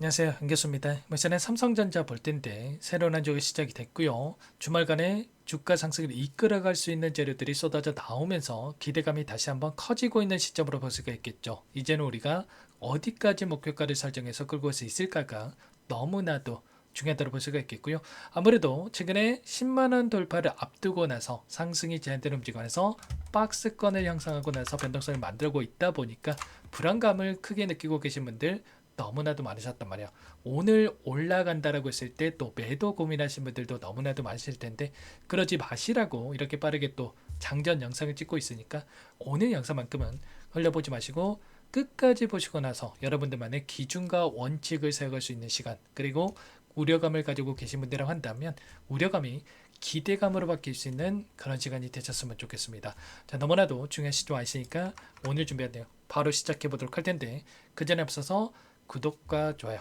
안녕하세요. 안교수입니다. 전에 삼성전자 볼 텐데 새로운 한 주가 시작이 됐고요. 주말간에 주가 상승을 이끌어갈 수 있는 재료들이 쏟아져 나오면서 기대감이 다시 한번 커지고 있는 시점으로 볼 수가 있겠죠. 이제는 우리가 어디까지 목표가를 설정해서 끌고 올 수 있을까가 너무나도 중요하다고 볼 수가 있겠고요. 아무래도 최근에 10만 원 돌파를 앞두고 나서 상승이 제한된 움직임에서 박스권을 형성하고 나서 변동성을 만들고 있다 보니까 불안감을 크게 느끼고 계신 분들 너무나도 많으셨단 말이야. 오늘 올라간다라고 했을 때 또 매도 고민하신 분들도 너무나도 많으실 텐데 그러지 마시라고 이렇게 빠르게 또 장전 영상을 찍고 있으니까 오늘 영상만큼은 흘려보지 마시고 끝까지 보시고 나서 여러분들만의 기준과 원칙을 세워갈 수 있는 시간, 그리고 우려감을 가지고 계신 분들이라고 한다면 우려감이 기대감으로 바뀔 수 있는 그런 시간이 되셨으면 좋겠습니다. 자, 너무나도 중요한 시점 와 있으니까 오늘 준비한 내용 바로 시작해 보도록 할 텐데 그 전에 앞서서 구독과 좋아요.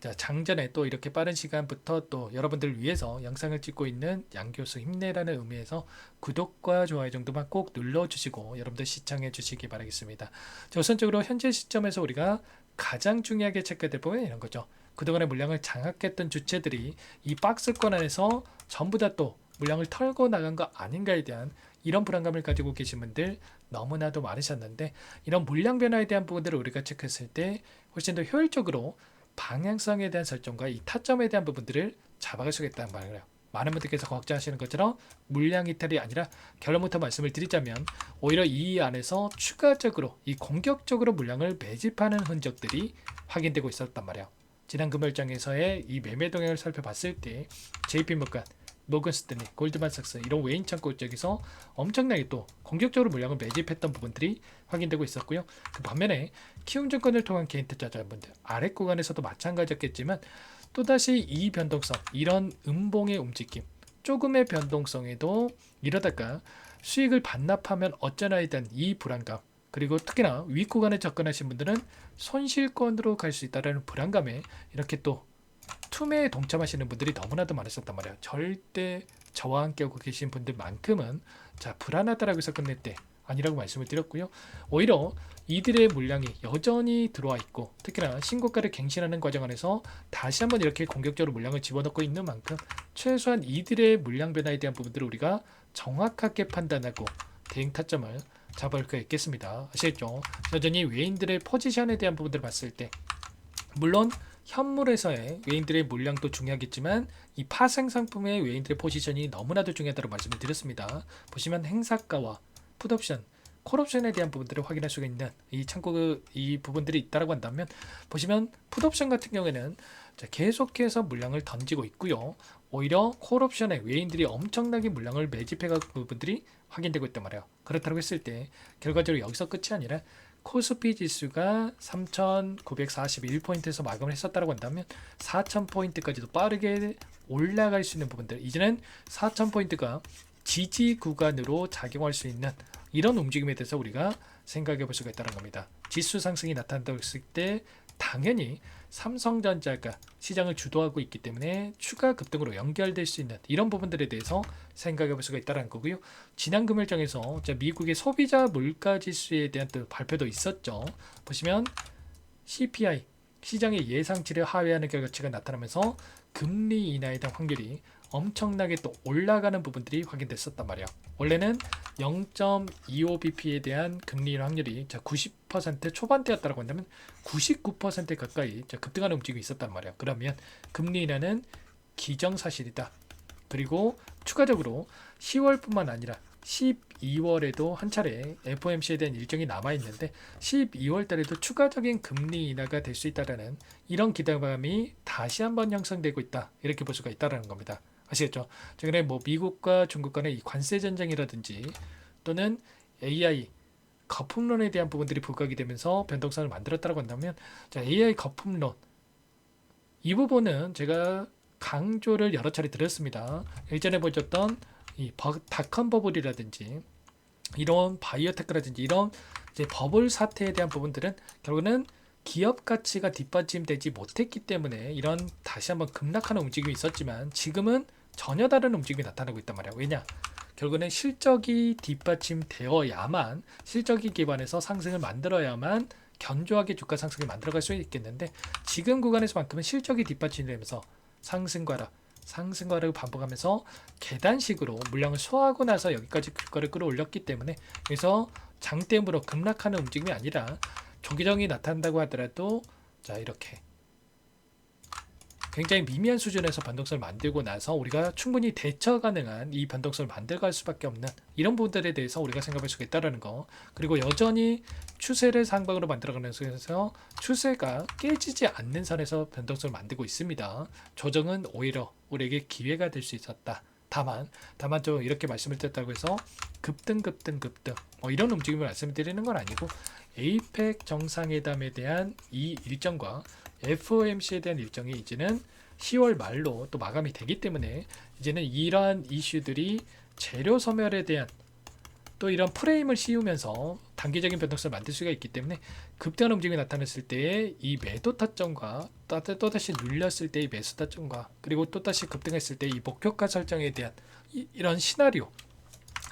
자, 장전에 또 이렇게 빠른 시간부터 또 여러분들을 위해서 영상을 찍고 있는 양교수 힘내라는 의미에서 구독과 좋아요 정도만 꼭 눌러주시고 여러분들 시청해 주시기 바라겠습니다. 자, 우선적으로 현재 시점에서 우리가 가장 중요하게 체크될 부분은 이런 거죠. 그동안의 물량을 장악했던 주체들이 이 박스권 안에서 전부 다 또 물량을 털고 나간 거 아닌가에 대한 이런 불안감을 가지고 계신 분들 너무나도 많으셨는데, 이런 물량 변화에 대한 부분들을 우리가 체크했을 때 훨씬 더 효율적으로 방향성에 대한 설정과 이 타점에 대한 부분들을 잡아갈 수 있다는 말이에요. 많은 분들께서 걱정하시는 것처럼 물량 이탈이 아니라 결론부터 말씀을 드리자면 오히려 이 안에서 추가적으로 이 공격적으로 물량을 매집하는 흔적들이 확인되고 있었단 말이에요. 지난 금요일장에서의 이 매매 동향을 살펴봤을 때 JP모건, 모건스탠리, 골드만삭스 이런 외인 창고 쪽에서 엄청나게 또 공격적으로 물량을 매집했던 부분들이 확인되고 있었고요. 그 반면에 키움증권을 통한 개인 투자자분들 아래 구간에서도 마찬가지였겠지만 또다시 이 변동성, 이런 음봉의 움직임, 조금의 변동성에도 이러다가 수익을 반납하면 어쩌나에 대한 이 불안감, 그리고 특히나 위 구간에 접근하신 분들은 손실권으로 갈 수 있다는 불안감에 이렇게 또 투매에 동참하시는 분들이 너무나도 많으셨단 말이에요. 절대 저와 함께 하고 계신 분들만큼은 자, 불안하다라고 해서 끝낼 때 아니라고 말씀을 드렸고요. 오히려 이들의 물량이 여전히 들어와 있고 특히나 신고가를 갱신하는 과정 안에서 다시 한번 이렇게 공격적으로 물량을 집어넣고 있는 만큼 최소한 이들의 물량 변화에 대한 부분들을 우리가 정확하게 판단하고 대응 타점을 잡을 수 있겠습니다. 아시겠죠? 여전히 외인들의 포지션에 대한 부분들을 봤을 때 물론 현물에서의 외인들의 물량도 중요하겠지만 이 파생 상품의 외인들의 포지션이 너무나도 중요하다고 말씀을 드렸습니다. 보시면 행사가와 풋옵션, 콜옵션에 대한 부분들을 확인할 수가 있는 이 창고 이 부분들이 있다라고 한다면 보시면 풋옵션 같은 경우에는 계속해서 물량을 던지고 있고요. 오히려 콜옵션에 외인들이 엄청나게 물량을 매집해간 부분들이 확인되고 있단 말이에요. 그렇다고 했을 때 결과적으로 여기서 끝이 아니라 코스피 지수가 3,941포인트에서 마감을 했었다고 한다면 4,000포인트까지도 빠르게 올라갈 수 있는 부분들, 이제는 4,000포인트가 지지 구간으로 작용할 수 있는 이런 움직임에 대해서 우리가 생각해 볼 수가 있다는 겁니다. 지수 상승이 나타난다고 했을 때 당연히 삼성전자가 시장을 주도하고 있기 때문에 추가 급등으로 연결될 수 있는 이런 부분들에 대해서 생각해 볼 수가 있다는 거고요. 지난 금요일장에서 미국의 소비자 물가 지수에 대한 또 발표도 있었죠. 보시면 CPI, 시장의 예상치를 하회하는 결과치가 나타나면서 금리 인하에 대한 확률이 엄청나게 또 올라가는 부분들이 확인됐었단 말이에요. 원래는 0.25bp에 대한 금리 인하 확률이 90% 초반대였다고 한다면 99% 가까이 급등하는 움직임이 있었단 말이에요. 그러면 금리 인하는 기정사실이다. 그리고 추가적으로 10월뿐만 아니라 12월에도 한 차례 FOMC에 대한 일정이 남아있는데 12월 달에도 추가적인 금리 인하가 될 수 있다는 이런 기대감이 다시 한번 형성되고 있다, 이렇게 볼 수가 있다는 겁니다. 아시겠죠? 최근에 미국과 중국 간의 이 관세 전쟁이라든지 또는 AI 거품론에 대한 부분들이 부각이 되면서 변동성을 만들었다고 한다면 AI 거품론 이 부분은 제가 강조를 여러 차례 드렸습니다. 일전에 보셨던 이 닷컴 버블이라든지 이런 바이오테크라든지 이런 이제 버블 사태에 대한 부분들은 결국은 기업 가치가 뒷받침되지 못했기 때문에 이런 다시 한번 급락하는 움직임이 있었지만 지금은 전혀 다른 움직임이 나타나고 있단 말이야. 왜냐? 결국은 실적이 뒷받침되어야만, 실적이 기반해서 상승을 만들어야만 견조하게 주가 상승을 만들어갈 수 있겠는데 지금 구간에서만큼은 실적이 뒷받침이 되면서 상승과를 반복하면서 계단식으로 물량을 소화하고 나서 여기까지 주가를 끌어올렸기 때문에 그래서 장대음으로 급락하는 움직임이 아니라 조기정이 나타난다고 하더라도 자 이렇게 굉장히 미미한 수준에서 변동성을 만들고 나서 우리가 충분히 대처 가능한 이 변동성을 만들어갈 수밖에 없는 이런 부분들에 대해서 우리가 생각할 수가 있다는 거. 그리고 여전히 추세를 상방으로 만들어가는 속에서 추세가 깨지지 않는 선에서 변동성을 만들고 있습니다. 조정은 오히려 우리에게 기회가 될 수 있었다. 다만 좀 이렇게 말씀을 드렸다고 해서 급등 이런 움직임을 말씀드리는 건 아니고 에이펙 정상회담에 대한 이 일정과 FOMC에 대한 일정이 이제는 10월 말로 또 마감이 되기 때문에 이제는 이러한 이슈들이 재료 소멸에 대한 또 이런 프레임을 씌우면서 단기적인 변동성을 만들 수가 있기 때문에 급등한 움직임이 나타났을 때의 이 매도 타점과 또다시 눌렸을 때의 매수 타점과 그리고 또다시 급등했을 때 이 목표가 설정에 대한 이런 시나리오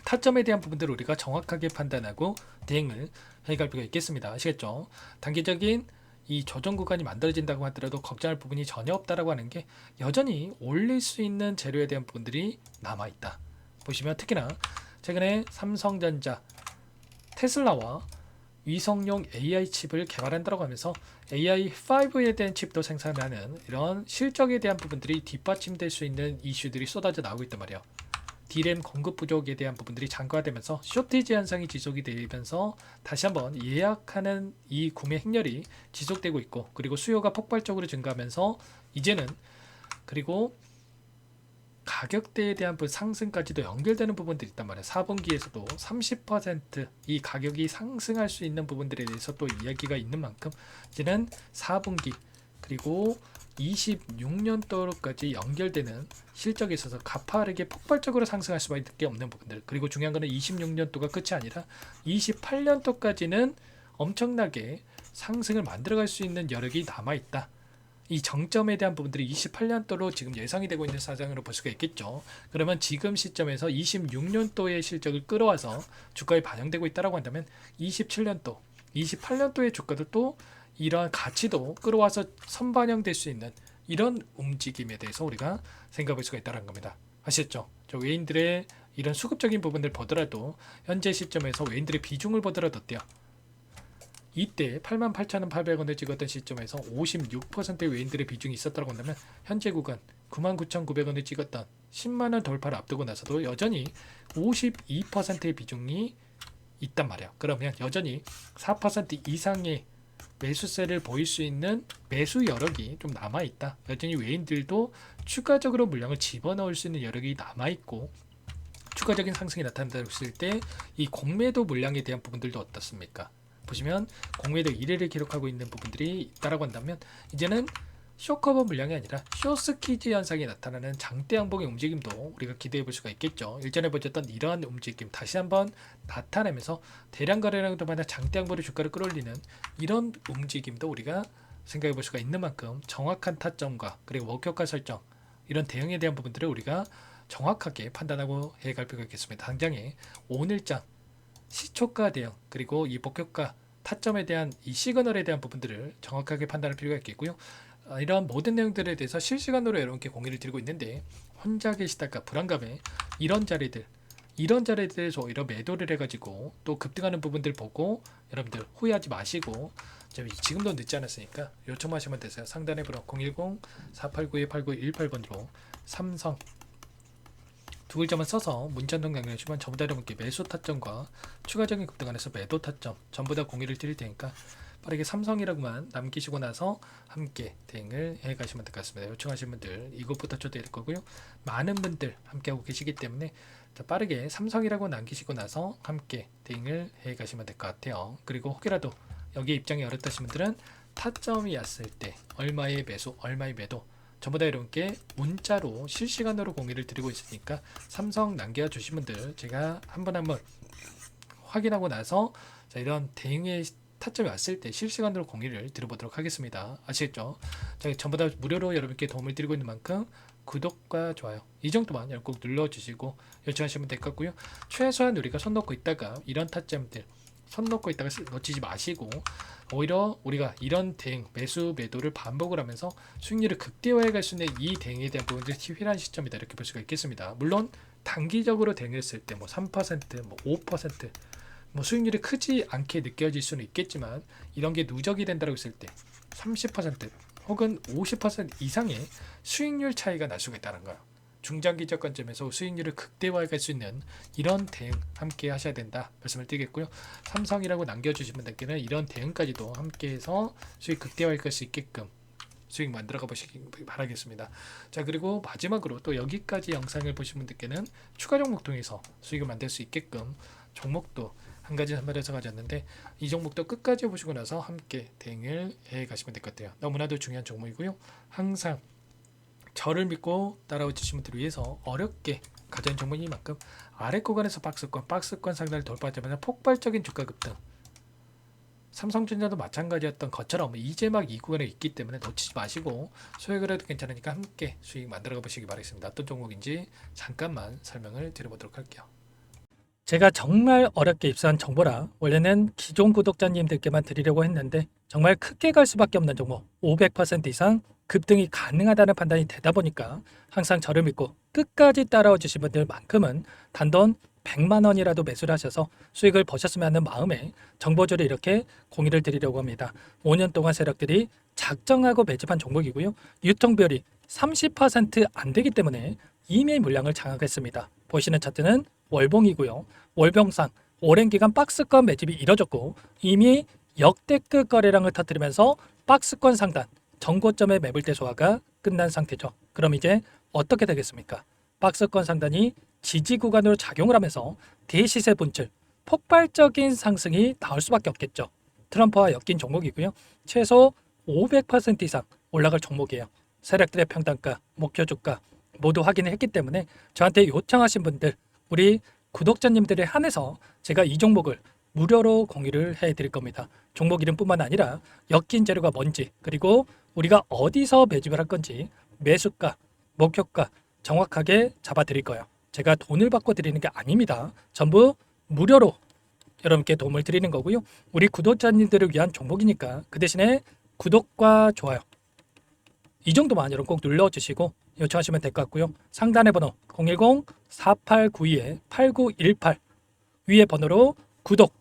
타점에 대한 부분들을 우리가 정확하게 판단하고 대응을 해갈 필요가 있겠습니다. 아시겠죠? 단기적인 이 조정 구간이 만들어진다고 하더라도 걱정할 부분이 전혀 없다라고 하는 게 여전히 올릴 수 있는 재료에 대한 부분들이 남아있다. 보시면 특히나 최근에 삼성전자, 테슬라와 위성용 AI 칩을 개발한다고 하면서 AI5에 대한 칩도 생산하는 이런 실적에 대한 부분들이 뒷받침될 수 있는 이슈들이 쏟아져 나오고 있단 말이에요. D램 공급 부족에 대한 부분들이 장기화되면서 쇼티지 현상이 지속이 되면서 다시 한번 예약하는 이 구매 행렬이 지속되고 있고 그리고 수요가 폭발적으로 증가하면서 이제는 그리고 가격대에 대한 상승까지도 연결되는 부분들이 있단 말이에요. 4분기에서도 30%이 가격이 상승할 수 있는 부분들에 대해서 또 이야기가 있는 만큼 이제는 4분기 그리고 26년도까지 연결되는 실적에 있어서 가파르게 폭발적으로 상승할 수밖에 없는 부분들 그리고 중요한 거는 26년도가 끝이 아니라 28년도까지는 엄청나게 상승을 만들어갈 수 있는 여력이 남아있다. 이 정점에 대한 부분들이 28년도로 지금 예상이 되고 있는 사정으로 볼 수가 있겠죠. 그러면 지금 시점에서 26년도의 실적을 끌어와서 주가에 반영되고 있다고 한다면 27년도, 28년도의 주가도 또 이러한 가치도 끌어와서 선반영될 수 있는 이런 움직임에 대해서 우리가 생각할 수가 있다는 겁니다. 아시겠죠? 저 외인들의 이런 수급적인 부분을 보더라도 현재 시점에서 외인들의 비중을 보더라도 어때요? 이때 88,800원을 찍었던 시점에서 56%의 외인들의 비중이 있었다고 한다면 현재 구간 99,900원을 찍었던 10만원 돌파를 앞두고 나서도 여전히 52%의 비중이 있단 말이에요. 그러면 여전히 4% 이상의 매수세를 보일 수 있는 매수 여력이 좀 남아있다. 여전히 외인들도 추가적으로 물량을 집어넣을 수 있는 여력이 남아있고 추가적인 상승이 나타난다고 때 이 공매도 물량에 대한 부분들도 어떻습니까? 보시면 공매도 1회를 기록하고 있는 부분들이 있다고 한다면 이제는 쇼커버 물량이 아니라 쇼스키즈 현상이 나타나는 장대 양봉의 움직임도 우리가 기대해 볼 수가 있겠죠. 일전에 보셨던 이러한 움직임 다시 한번 나타내면서 대량 거래량도 만약 장대 양봉의 주가를 끌어올리는 이런 움직임도 우리가 생각해 볼 수가 있는 만큼 정확한 타점과 그리고 목표가 설정 이런 대응에 대한 부분들을 우리가 정확하게 판단하고 해갈 필요가 있겠습니다. 당장에 오늘장 시초가 대응 그리고 이 목표가 타점에 대한 이 시그널에 대한 부분들을 정확하게 판단할 필요가 있겠고요. 이런 모든 내용들에 대해서 실시간으로 여러분께 공유를 드리고 있는데 혼자 계시다가 불안감에 이런 자리들에서 오히려 매도를 해가지고 또 급등하는 부분들 보고 여러분들 후회하지 마시고 지금도 늦지 않았으니까 요청하시면 되세요. 상단에 번호 010-4892-8918번으로 삼성 두 글자만 써서 문자 한통 남겨주시면 전부 다 여러분께 매수 타점과 추가적인 급등 안에서 매도 타점 전부 다 공유를 드릴 테니까 빠르게 삼성이라고만 남기시고 나서 함께 대응을 해 가시면 될 것 같습니다. 요청하신 분들 이것부터 초대할 거고요. 많은 분들 함께하고 계시기 때문에 빠르게 삼성이라고 남기시고 나서 함께 대응을 해 가시면 될 것 같아요. 그리고 혹여라도 여기에 입장이 어렵다신 분들은 타점이 왔을 때 얼마의 매수 얼마의 매도 전부 다 여러분께 문자로 실시간으로 공유를 드리고 있으니까 삼성 남겨주신 분들 제가 한 번 확인하고 나서 이런 대응의 타점이 왔을 때 실시간으로 공유를 드려보도록 하겠습니다. 아시겠죠? 전부 다 무료로 여러분께 도움을 드리고 있는 만큼 구독과 좋아요 이 정도만 꼭 눌러주시고 요청하시면 될 것 같고요. 최소한 우리가 손 놓고 있다가 이런 타점들 선 놓고 있다가 놓치지 마시고 오히려 우리가 이런 대응, 매수, 매도를 반복을 하면서 수익률을 극대화해 갈 수 있는 이 대응에 대한 부분들이 필요한 시점이다 이렇게 볼 수가 있겠습니다. 물론 단기적으로 대응했을 때 뭐 3%, 뭐 5%, 뭐 수익률이 크지 않게 느껴질 수는 있겠지만 이런 게 누적이 된다고 했을 때 30% 혹은 50% 이상의 수익률 차이가 날 수가 있다는 거예요. 중장기적 관점에서 수익률을 극대화해 갈 수 있는 이런 대응 함께 하셔야 된다 말씀을 드리겠고요. 삼성이라고 남겨주신 분들께는 이런 대응까지도 함께해서 수익 극대화할 수 있게끔 수익 만들어가 보시기 바라겠습니다. 자, 그리고 마지막으로 또 여기까지 영상을 보신 분들께는 추가 종목 통해서 수익을 만들 수 있게끔 종목도 한 가지 선별해서 가졌는데 이 종목도 끝까지 보시고 나서 함께 대응을 해 가시면 될 것 같아요. 너무나도 중요한 종목이고요. 항상 저를 믿고 따라와 주신 분들을 위해서 어렵게 가진 종목이만큼 아래 구간에서 박스권 상단을 돌파하자마자 폭발적인 주가 급등, 삼성전자도 마찬가지였던 것처럼 이제 막 이 구간에 있기 때문에 놓치지 마시고 소액을 해도 괜찮으니까 함께 수익 만들어가 보시기 바라겠습니다. 어떤 종목인지 잠깐만 설명을 드려보도록 할게요. 제가 정말 어렵게 입수한 정보라 원래는 기존 구독자님들께만 드리려고 했는데 정말 크게 갈 수밖에 없는 종목 500% 이상 급등이 가능하다는 판단이 되다 보니까 항상 저를 믿고 끝까지 따라와 주신 분들만큼은 단돈 100만 원이라도 매수를 하셔서 수익을 보셨으면 하는 마음에 정보조를 이렇게 공유를 드리려고 합니다. 5년 동안 세력들이 작정하고 매집한 종목이고요. 유통비율이 30%안 되기 때문에 이미 물량을 장악했습니다. 보시는 차트는 월봉이고요. 월봉상 오랜 기간 박스권 매집이 이뤄졌고 이미 역대급 거래량을 터뜨리면서 박스권 상단 전고점의 매물대 소화가 끝난 상태죠. 그럼 이제 어떻게 되겠습니까? 박스권 상단이 지지 구간으로 작용을 하면서 대시세 분출, 폭발적인 상승이 나올 수밖에 없겠죠. 트럼프와 엮인 종목이고요. 최소 500% 이상 올라갈 종목이에요. 세력들의 평단가, 목표 주가 모두 확인을 했기 때문에 저한테 요청하신 분들, 우리 구독자님들에 한해서 제가 이 종목을 무료로 공유를 해드릴 겁니다. 종목 이름뿐만 아니라 엮인 재료가 뭔지, 그리고 우리가 어디서 매집을 할 건지 매수가, 목표가 정확하게 잡아드릴 거예요. 제가 돈을 받고 드리는 게 아닙니다. 전부 무료로 여러분께 도움을 드리는 거고요. 우리 구독자님들을 위한 종목이니까 그 대신에 구독과 좋아요 이 정도만 여러분 꼭 눌러주시고 요청하시면 될 것 같고요. 상단의 번호 010-4892-8918 위에 번호로 구독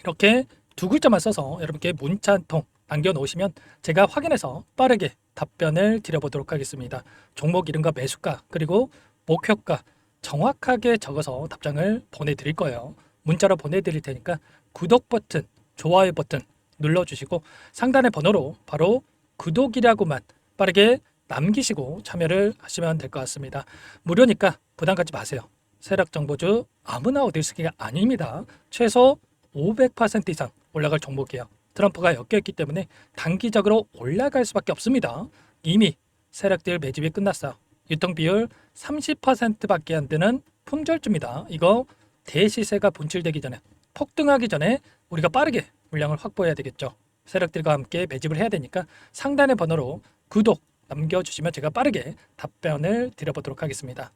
이렇게 두 글자만 써서 여러분께 문자 한 통 남겨놓으시면 제가 확인해서 빠르게 답변을 드려보도록 하겠습니다. 종목 이름과 매수가 그리고 목표가 정확하게 적어서 답장을 보내드릴 거예요. 문자로 보내드릴 테니까 구독 버튼, 좋아요 버튼 눌러주시고 상단의 번호로 바로 구독이라고만 빠르게 남기시고 참여를 하시면 될 것 같습니다. 무료니까 부담 갖지 마세요. 세력정보주 아무나 얻을 수 있는 게 아닙니다. 최소 500% 이상 올라갈 종목이에요. 트럼프가 엮여있기 때문에 단기적으로 올라갈 수밖에 없습니다. 이미 세력들 매집이 끝났어요. 유통비율 30%밖에 안 되는 품절주입니다. 이거 대시세가 분출되기 전에 폭등하기 전에 우리가 빠르게 물량을 확보해야 되겠죠. 세력들과 함께 매집을 해야 되니까 상단의 번호로 구독 남겨주시면 제가 빠르게 답변을 드려보도록 하겠습니다.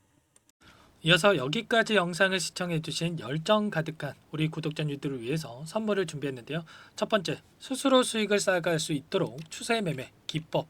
이어서 여기까지 영상을 시청해주신 열정 가득한 우리 구독자님들을 위해서 선물을 준비했는데요. 첫 번째, 스스로 수익을 쌓아갈 수 있도록 추세 매매 기법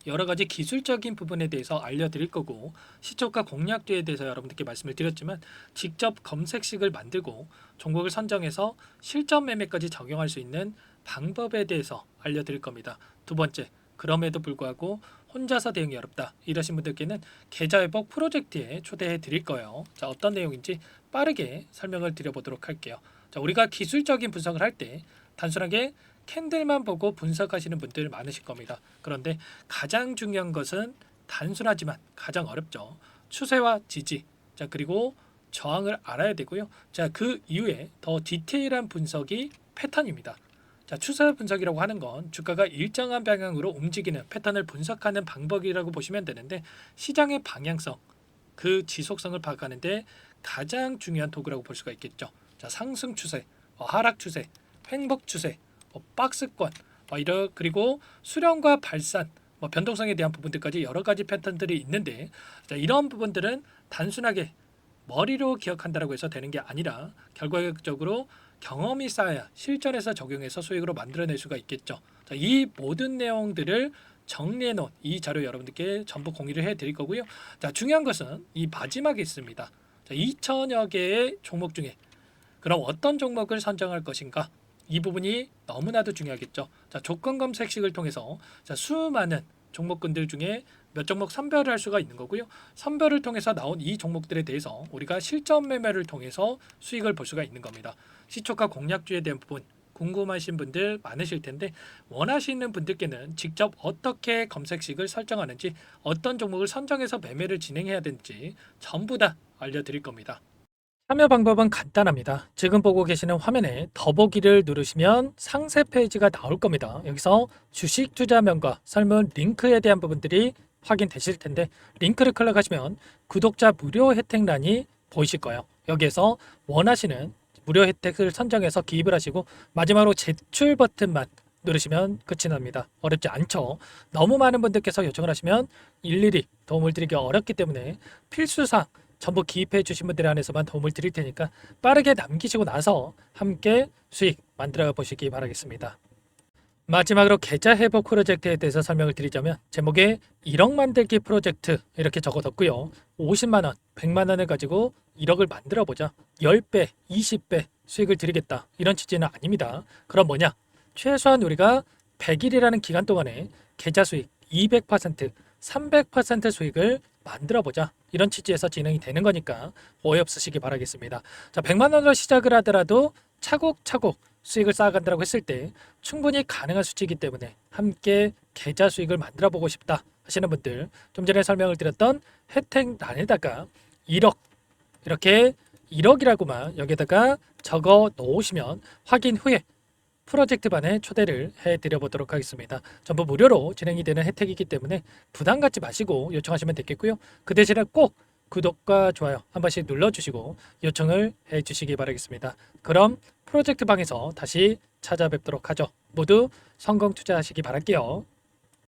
여러가지 기술적인 부분에 대해서 알려드릴 거고 시초가 공략도에 대해서 여러분들께 말씀을 드렸지만 직접 검색식을 만들고 종목을 선정해서 실전 매매까지 적용할 수 있는 방법에 대해서 알려드릴 겁니다. 두 번째, 그럼에도 불구하고 혼자서 대응이 어렵다 이러신 분들께는 계좌회복 프로젝트에 초대해 드릴 거예요. 자, 어떤 내용인지 빠르게 설명을 드려보도록 할게요. 자, 우리가 기술적인 분석을 할 때 단순하게 캔들만 보고 분석하시는 분들 많으실 겁니다. 그런데 가장 중요한 것은 단순하지만 가장 어렵죠. 추세와 지지, 자 그리고 저항을 알아야 되고요. 자, 그 이후에 더 디테일한 분석이 패턴입니다. 자, 추세 분석이라고 하는 건 주가가 일정한 방향으로 움직이는 패턴을 분석하는 방법이라고 보시면 되는데 시장의 방향성, 그 지속성을 파악하는데 가장 중요한 도구라고 볼 수가 있겠죠. 자, 상승 추세, 하락 추세, 횡복 추세, 박스권, 그리고 수렴과 발산, 변동성에 대한 부분들까지 여러 가지 패턴들이 있는데 자, 이런 부분들은 단순하게 머리로 기억한다라고 해서 되는 게 아니라 결과적으로 경험이 쌓아야 실전에서 적용해서 수익으로 만들어낼 수가 있겠죠. 자, 이 모든 내용들을 정리해 놓은 이 자료 여러분들께 전부 공유를 해 드릴 거고요. 자, 중요한 것은 이 마지막에 있습니다. 자, 2천여 개의 종목 중에 그럼 어떤 종목을 선정할 것인가? 이 부분이 너무나도 중요하겠죠. 자, 조건 검색식을 통해서 자, 수많은 종목군들 중에 몇 종목 선별을 할 수가 있는 거고요. 선별을 통해서 나온 이 종목들에 대해서 우리가 실전 매매를 통해서 수익을 볼 수가 있는 겁니다. 시초가 공략주에 대한 부분 궁금하신 분들 많으실 텐데 원하시는 분들께는 직접 어떻게 검색식을 설정하는지 어떤 종목을 선정해서 매매를 진행해야 되는지 전부 다 알려드릴 겁니다. 참여 방법은 간단합니다. 지금 보고 계시는 화면에 더보기를 누르시면 상세 페이지가 나올 겁니다. 여기서 주식 투자명과 설문 링크에 대한 부분들이 확인되실 텐데 링크를 클릭하시면 구독자 무료 혜택란이 보이실 거예요. 여기에서 원하시는 무료 혜택을 선정해서 기입을 하시고 마지막으로 제출 버튼만 누르시면 끝이 납니다. 어렵지 않죠? 너무 많은 분들께서 요청을 하시면 일일이 도움을 드리기 어렵기 때문에 필수사항 전부 기입해 주신 분들 안에서만 도움을 드릴 테니까 빠르게 남기시고 나서 함께 수익 만들어 보시기 바라겠습니다. 마지막으로 계좌 회복 프로젝트에 대해서 설명을 드리자면 제목에 1억 만들기 프로젝트 이렇게 적어뒀고요. 50만 원, 100만 원을 가지고 1억을 만들어 보자. 10배, 20배 수익을 드리겠다. 이런 취지는 아닙니다. 그럼 뭐냐? 최소한 우리가 100일이라는 기간 동안에 계좌 수익 200%, 300% 수익을 만들어 보자. 이런 취지에서 진행이 되는 거니까 오해 없으시기 바라겠습니다. 자, 100만 원으로 시작을 하더라도 차곡차곡 수익을 쌓아간다고 했을 때 충분히 가능한 수치이기 때문에 함께 계좌 수익을 만들어 보고 싶다 하시는 분들 좀 전에 설명을 드렸던 혜택란에다가 1억 이렇게 1억이라고만 여기다가 적어 놓으시면 확인 후에 프로젝트반에 초대를 해드려 보도록 하겠습니다. 전부 무료로 진행이 되는 혜택이기 때문에 부담 갖지 마시고 요청하시면 되겠고요. 그 대신에 꼭 구독과 좋아요 한 번씩 눌러주시고 요청을 해주시기 바라겠습니다. 그럼 프로젝트 방에서 다시 찾아뵙도록 하죠. 모두 성공 투자하시기 바랄게요.